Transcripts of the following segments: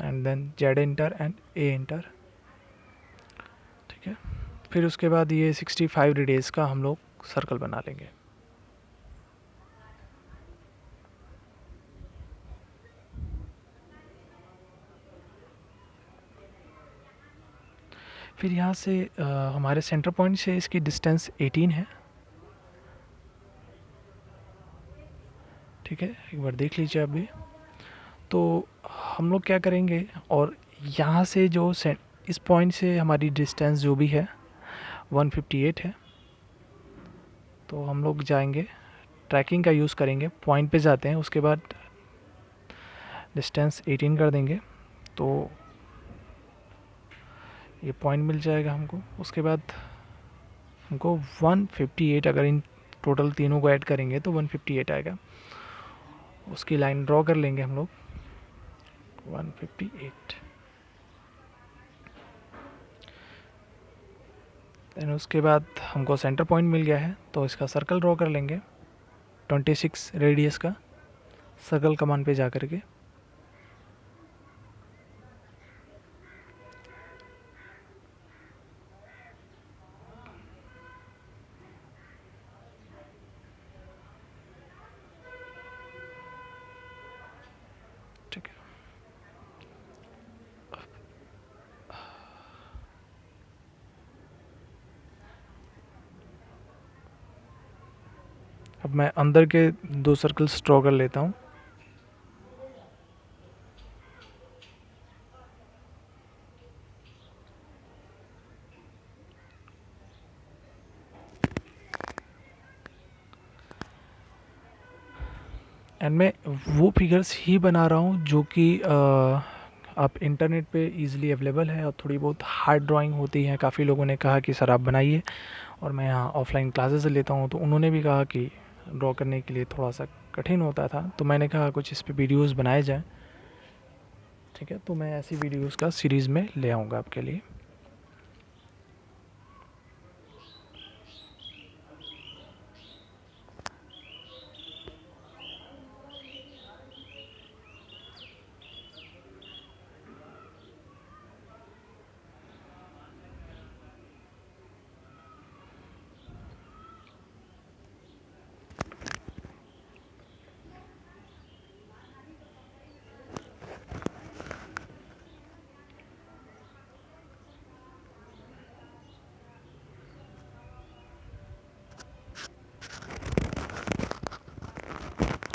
And then Z enter and A enter, ठीक है। फिर उसके बाद ये 65 रेडियस का हम लोग सर्कल बना लेंगे। फिर यहाँ से हमारे सेंटर पॉइंट से इसकी डिस्टेंस 18 है, ठीक है। एक बार देख लीजिए आप भी। तो हम लोग क्या करेंगे, और यहाँ से जो इस पॉइंट से हमारी डिस्टेंस जो भी है 158 है, तो हम लोग जाएंगे, ट्रैकिंग का यूज़ करेंगे, पॉइंट पे जाते हैं, उसके बाद डिस्टेंस 18 कर देंगे, तो ये पॉइंट मिल जाएगा हमको। उसके बाद हमको 158, अगर इन टोटल तीनों को ऐड करेंगे तो 158 आएगा। उसकी लाइन ड्रॉ कर लेंगे हम लोग 158। देन उसके बाद हमको सेंटर पॉइंट मिल गया है, तो इसका सर्कल ड्रॉ कर लेंगे 26 रेडियस का, सर्कल कमांड पे जा कर के। ठीक है, अब मैं अंदर के 2 सर्कल्स ड्रॉ कर लेता हूँ। एंड मैं वो फिगर्स ही बना रहा हूँ जो कि आप इंटरनेट पे इजीली अवेलेबल है, और थोड़ी बहुत हार्ड ड्राइंग होती है। काफ़ी लोगों ने कहा कि सर आप बनाइए, और मैं यहाँ ऑफलाइन क्लासेस लेता हूँ, तो उन्होंने भी कहा कि ड्रॉ करने के लिए थोड़ा सा कठिन होता था, तो मैंने कहा कुछ इस पे वीडियोस बनाए जाएं, ठीक है। तो मैं ऐसी वीडियोस का सीरीज़ में ले आऊँगा आपके लिए।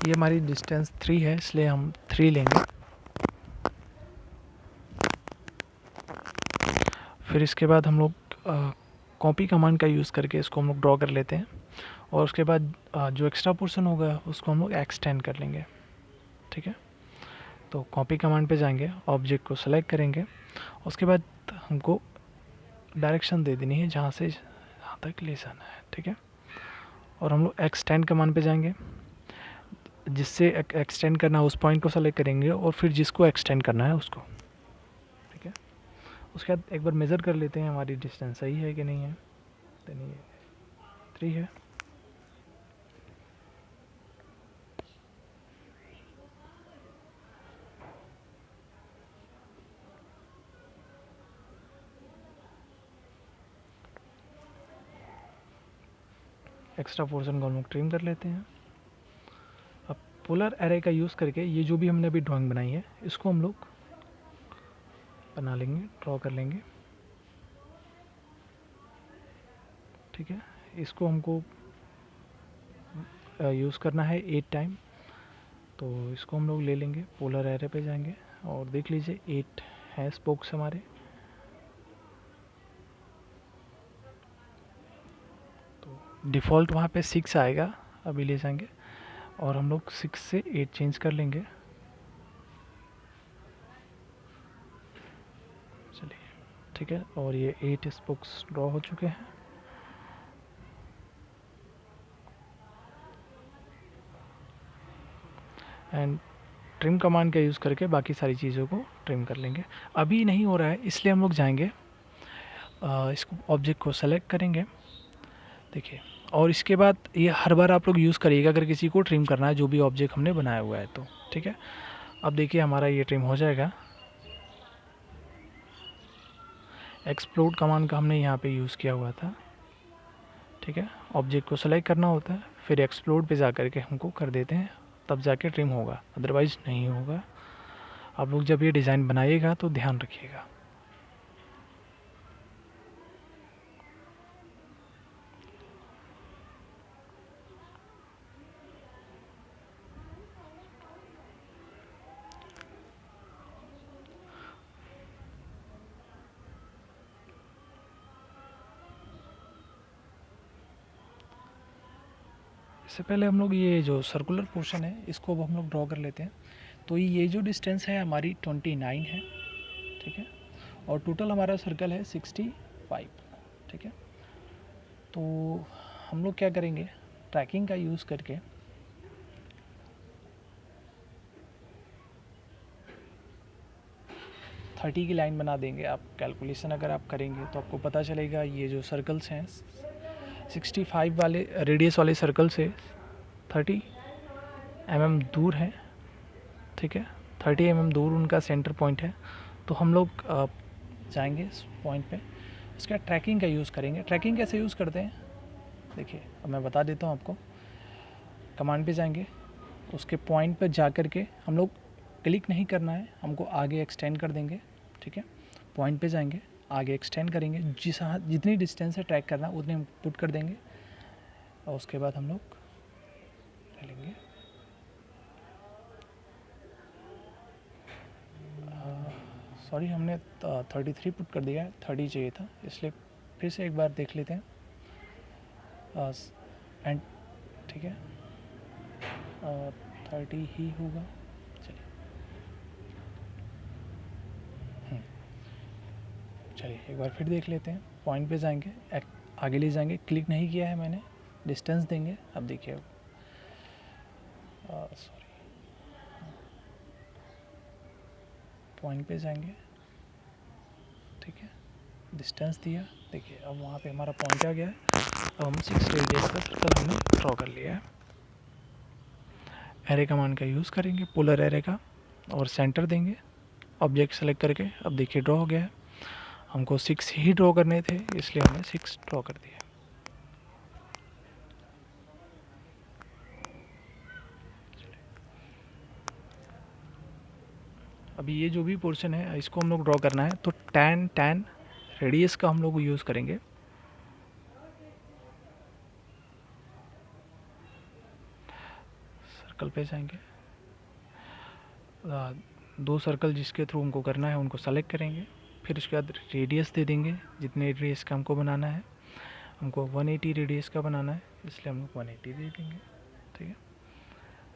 ये हमारी डिस्टेंस 3 है, इसलिए हम 3 लेंगे। फिर इसके बाद हम लोग कॉपी कमांड का यूज़ करके इसको हम लोग ड्रॉ कर लेते हैं, और उसके बाद जो एक्स्ट्रा पोर्शन होगा उसको हम लोग एक्सटेंड कर लेंगे, ठीक है। तो कॉपी कमांड पे जाएंगे, ऑब्जेक्ट को सेलेक्ट करेंगे, उसके बाद हमको डायरेक्शन दे देनी है जहाँ से जहाँ तक ले जाना है, ठीक है। और हम लोग एक्सटेंड कमांड पे जाएंगे, जिससे एक्सटेंड करना है उस पॉइंट को सेलेक्ट करेंगे, और फिर जिसको एक्सटेंड करना है उसको, ठीक है। उसके बाद एक बार मेज़र कर लेते हैं हमारी डिस्टेंस सही है कि नहीं है। तो नहीं है, 3 है। एक्स्ट्रा पोर्शन को हम लोग ट्रिम कर लेते हैं। अब पोलर एरे का यूज़ करके ये जो भी हमने अभी ड्राइंग बनाई है, इसको हम लोग बना लेंगे, ड्रॉ कर लेंगे, ठीक है। इसको हमको यूज़ करना है 8 टाइम, तो इसको हम लोग ले लेंगे, पोलर एरे पे जाएंगे, और देख लीजिए 8 है स्पोक्स हमारे। तो डिफ़ॉल्ट वहाँ पे 6 आएगा, अभी ले जाएंगे, और हम लोग 6 से 8 चेंज कर लेंगे। चलिए, ठीक है, और ये 8 स्पोक्स ड्रॉ हो चुके हैं। एंड ट्रिम कमांड का यूज़ करके बाकी सारी चीज़ों को ट्रिम कर लेंगे। अभी नहीं हो रहा है, इसलिए हम लोग जाएंगे, इसको ऑब्जेक्ट को सेलेक्ट करेंगे, देखिए। और इसके बाद ये हर बार आप लोग यूज़ करिएगा अगर किसी को ट्रिम करना है जो भी ऑब्जेक्ट हमने बनाया हुआ है तो, ठीक है। अब देखिए हमारा ये ट्रिम हो जाएगा, एक्सप्लोड कमांड का हमने यहाँ पे यूज़ किया हुआ था, ठीक है। ऑब्जेक्ट को सेलेक्ट करना होता है, फिर एक्सप्लोड पे जा कर के हमको कर देते हैं, तब जाके ट्रिम होगा, अदरवाइज़ नहीं होगा। आप लोग जब ये डिज़ाइन बनाइएगा तो ध्यान रखिएगा। इससे पहले हम लोग ये जो सर्कुलर पोर्शन है इसको अब हम लोग ड्रॉ कर लेते हैं। तो ये जो डिस्टेंस है हमारी 29 है, ठीक है, और टोटल हमारा सर्कल है 65, ठीक है। तो हम लोग क्या करेंगे, ट्रैकिंग का यूज़ करके 30 की लाइन बना देंगे। आप कैलकुलेशन अगर आप करेंगे तो आपको पता चलेगा ये जो सर्कल्स हैं 65 वाले रेडियस वाले सर्कल से 30 mm दूर है, ठीक है, 30 mm दूर उनका सेंटर पॉइंट है। तो हम लोग जाएंगे इस पॉइंट पे, उसका ट्रैकिंग का यूज़ करेंगे। ट्रैकिंग कैसे यूज़ करते हैं देखिए, अब मैं बता देता हूँ आपको। कमांड पे जाएंगे, उसके पॉइंट पे जा कर के हम लोग क्लिक नहीं करना है, हमको आगे एक्सटेंड कर देंगे, ठीक है। पॉइंट पे जाएंगे, आगे एक्सटेंड करेंगे, जितनी डिस्टेंस से ट्रैक करना उतनी हम पुट कर देंगे, और उसके बाद हम लोग लेंगे। सॉरी, हमने 33 पुट कर दिया है, 30 चाहिए था, इसलिए फिर से एक बार देख लेते हैं। एंड ठीक है, 30 ही होगा। चलिए एक बार फिर देख लेते हैं। पॉइंट पे जाएंगे, आगे ले जाएंगे, क्लिक नहीं किया है मैंने, डिस्टेंस देंगे। अब देखिए, सॉरी, पॉइंट पे जाएंगे, ठीक है, डिस्टेंस दिया, देखिए अब वहाँ पे हमारा पॉइंट आ गया है। अब हम 6 रेडियस का सर्कल हमने ड्रॉ कर लिया है। एरे कमांड का यूज़ करेंगे, पोलर एरे का, और सेंटर देंगे, ऑब्जेक्ट सेलेक्ट करके। अब देखिए ड्रॉ हो गया है। हमको 6 ही ड्रॉ करने थे, इसलिए हमने 6 ड्रॉ कर दिया। अभी ये जो भी पोर्शन है इसको हम लोग ड्रॉ करना है, तो टैन रेडियस का हम लोग यूज़ करेंगे। सर्कल पे जाएंगे, 2 सर्कल जिसके थ्रू हमको करना है उनको सेलेक्ट करेंगे, फिर उसके बाद रेडियस दे देंगे जितने रेडियस का हमको बनाना है। हमको 180 रेडियस का बनाना है, इसलिए हम लोग 180 दे देंगे, ठीक है।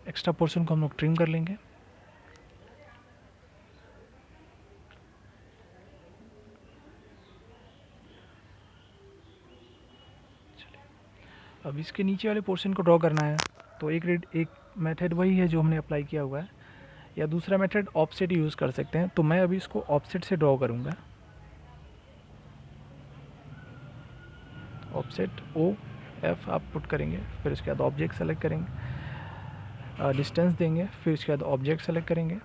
एक्स्ट्रा पोर्शन को हम लोग ट्रिम कर लेंगे। अब इसके नीचे वाले पोर्शन को ड्रॉ करना है, तो एक मेथड वही है जो हमने अप्लाई किया हुआ है, या दूसरा मेथड ऑफसेट यूज़ कर सकते हैं। तो मैं अभी इसको ऑफसेट से ड्रॉ करूँगा। ऑफसेट OF आप पुट करेंगे, फिर उसके बाद ऑब्जेक्ट सेलेक्ट करेंगे, डिस्टेंस देंगे, फिर उसके बाद ऑब्जेक्ट सेलेक्ट करेंगे।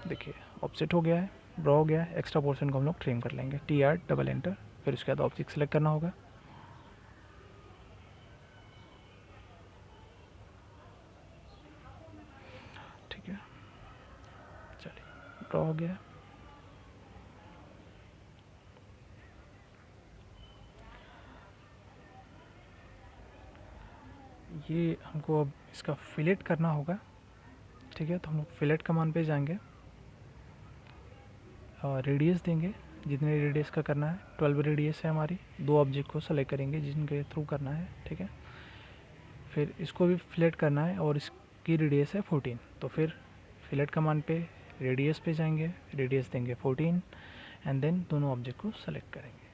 देखिए ऑफसेट हो गया है, ड्रॉ हो गया है। एक्स्ट्रा पोर्शन को हम लोग ट्रिम कर लेंगे, TR डबल एंटर, फिर उसके बाद ऑब्जेक्ट सेलेक्ट करना होगा। ठीक है, चलिए ड्रॉ हो गया है। ये हमको अब इसका फिलेट करना होगा, ठीक है। तो हम लोग फिलेट कमांड पे जाएंगे, और रेडियस देंगे जितने रेडियस का करना है। 12 रेडियस है हमारी। 2 ऑब्जेक्ट को सेलेक्ट करेंगे जिनके थ्रू करना है, ठीक है। फिर इसको भी फिलेट करना है, और इसकी रेडियस है 14। तो फिर फिलेट कमांड पे रेडियस पे जाएंगे, रेडियस देंगे 14, एंड देन दोनों ऑब्जेक्ट को सेलेक्ट करेंगे,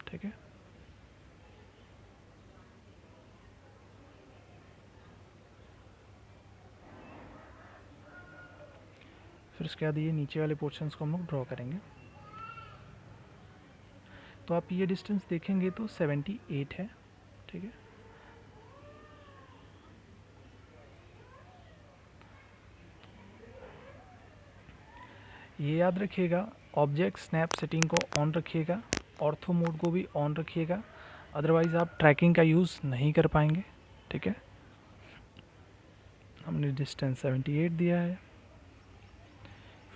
ठीक है। फिर उसके बाद ये नीचे वाले पोर्शंस को हम लोग ड्रॉ करेंगे। तो आप ये डिस्टेंस देखेंगे तो 78 है, ठीक है। ये याद रखिएगा, ऑब्जेक्ट स्नैप सेटिंग को ऑन रखिएगा, ऑर्थो मोड को भी ऑन रखिएगा, अदरवाइज़ आप ट्रैकिंग का यूज़ नहीं कर पाएंगे। ठीक है, हमने डिस्टेंस 78 दिया है।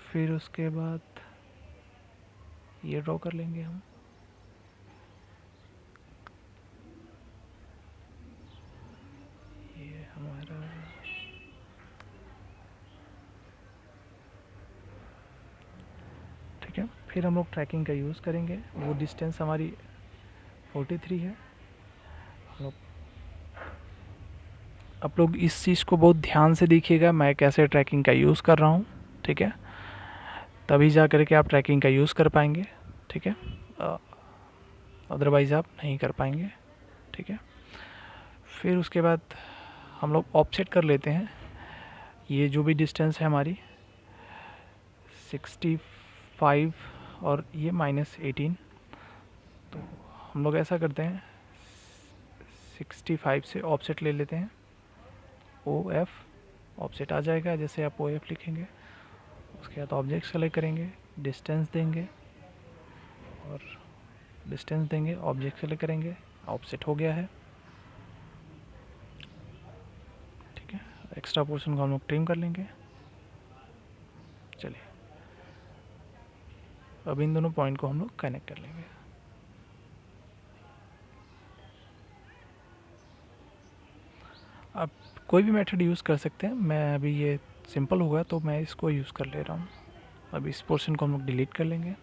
फिर उसके बाद ये ड्रॉ कर लेंगे हम। ये हमारा ठीक है। फिर हम लोग ट्रैकिंग का यूज़ करेंगे। वो डिस्टेंस हमारी 43 है। हम लोग आप लोग इस चीज़ को बहुत ध्यान से देखिएगा, मैं कैसे ट्रैकिंग का यूज़ कर रहा हूँ। ठीक है, तभी जा कर के आप ट्रैकिंग का यूज़ कर पाएंगे। ठीक है, अदरवाइज़ आप नहीं कर पाएंगे। ठीक है, फिर उसके बाद हम लोग ऑफसेट कर लेते हैं। ये जो भी डिस्टेंस है हमारी 65 और ये -18, तो हम लोग ऐसा करते हैं 65 से ऑफसेट ले लेते हैं। OF ऑफसेट आ जाएगा, जैसे आप OF लिखेंगे। उसके बाद ऑब्जेक्ट सेलेक्ट करेंगे, डिस्टेंस देंगे और डिस्टेंस देंगे, ऑब्जेक्ट सेलेक्ट करेंगे, ऑफसेट हो गया है। ठीक है, एक्स्ट्रा पोर्शन को हम लोग ट्रिम कर लेंगे। चलिए, अब इन दोनों पॉइंट को हम लोग कनेक्ट कर लेंगे। आप कोई भी मेथड यूज़ कर सकते हैं, मैं अभी ये सिंपल होगा तो मैं इसको यूज़ कर ले रहा हूँ। अब इस पोर्शन को हम लोग डिलीट कर लेंगे।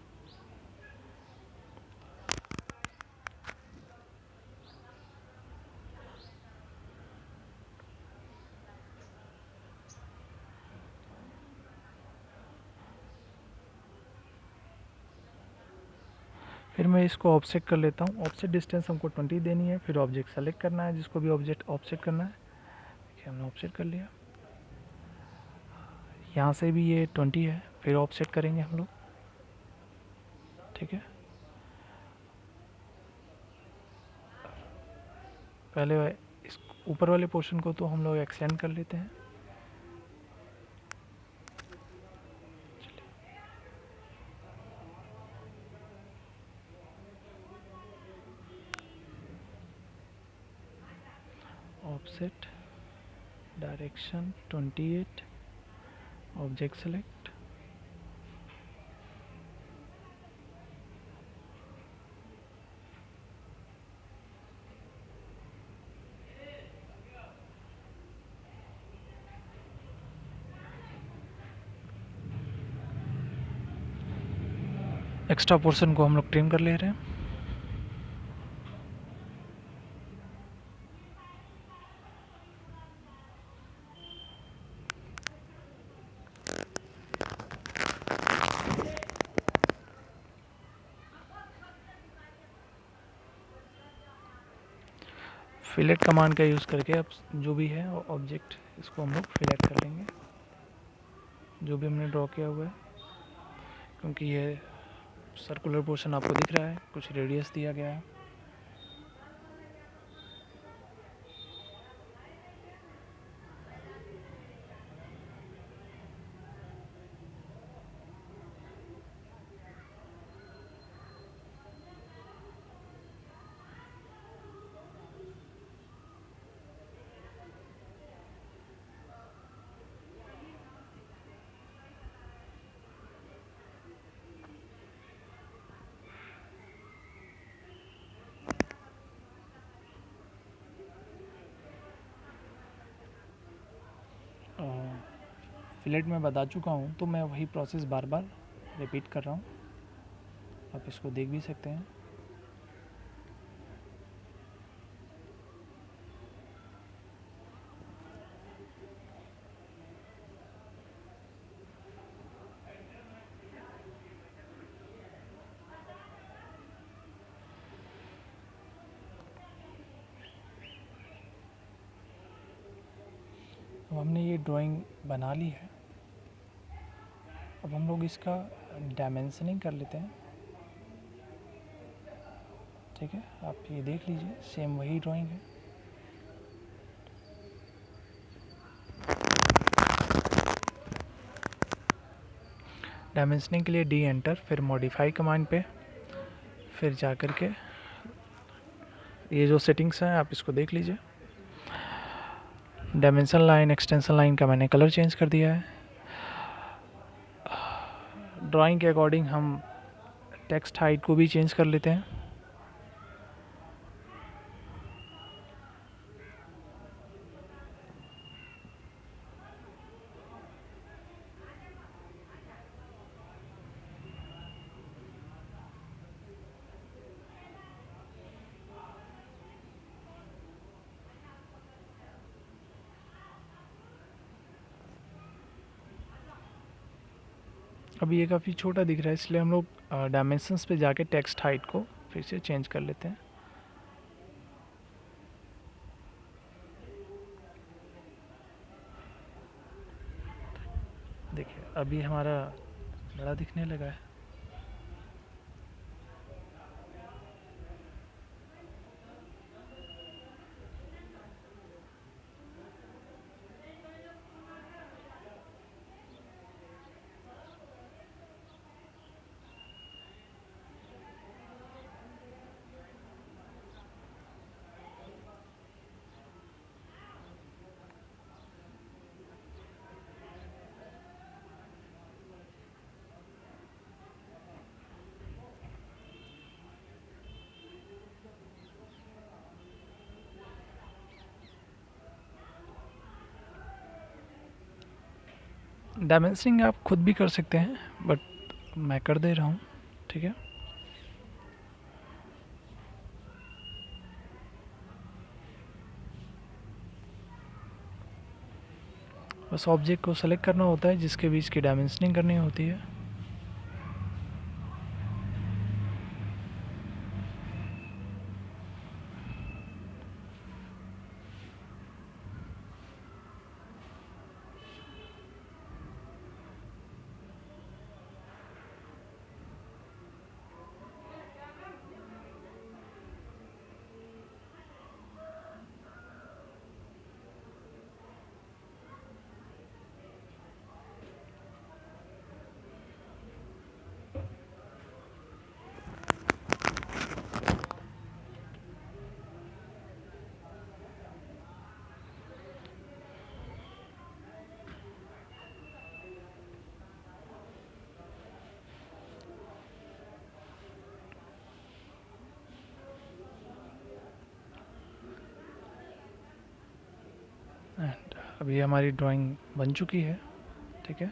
फिर मैं इसको ऑफसेट कर लेता हूँ। ऑफसेट डिस्टेंस हमको 20 देनी है। फिर ऑब्जेक्ट सेलेक्ट करना है, जिसको भी ऑब्जेक्ट ऑफसेट करना है। देखिए, हमने ऑफसेट कर लिया। यहाँ से भी ये 20 है, फिर ऑफसेट करेंगे हम लोग। ठीक है, पहले इस ऊपर वाले पोर्शन को तो हम लोग एक्सटेंड कर लेते हैं। Offset direction 28, object select, extra portion को हम लोग ट्रिम कर ले रहे हैं। फिलेट कमांड का यूज़ करके अब जो भी है ऑब्जेक्ट, इसको हम लोग फिलेट कर लेंगे, जो भी हमने ड्रॉ किया हुआ है। क्योंकि ये सर्कुलर पोर्शन आपको दिख रहा है, कुछ रेडियस दिया गया है। फिलेट में बता चुका हूँ, तो मैं वही प्रोसेस बार बार रिपीट कर रहा हूँ। आप इसको देख भी सकते हैं। अब हमने ये ड्राइंग बना ली है। अब हम लोग इसका डायमेंशनिंग कर लेते हैं। ठीक है, आप ये देख लीजिए, सेम वही ड्राइंग है। डायमेंशनिंग के लिए डी एंटर, फिर मॉडिफाई कमांड पे, फिर जा कर के ये जो सेटिंग्स हैं आप इसको देख लीजिए। डायमेंशन लाइन, एक्सटेंशन लाइन का मैंने कलर चेंज कर दिया है। ड्राइंग के अकॉर्डिंग हम टेक्स्ट हाइट को भी चेंज कर लेते हैं। अभी ये काफ़ी छोटा दिख रहा है, इसलिए हम लोग डायमेंशंस पे जाके टेक्स्ट हाइट को फिर से चेंज कर लेते हैं। देखिए अभी हमारा बड़ा दिखने लगा है। डायमेंशनिंग आप खुद भी कर सकते हैं, बट मैं कर दे रहा हूँ, ठीक है। बस ऑब्जेक्ट को सेलेक्ट करना होता है जिसके बीच की डायमेंशनिंग करनी होती है। एंड अभी हमारी ड्राइंग बन चुकी है, ठीक है।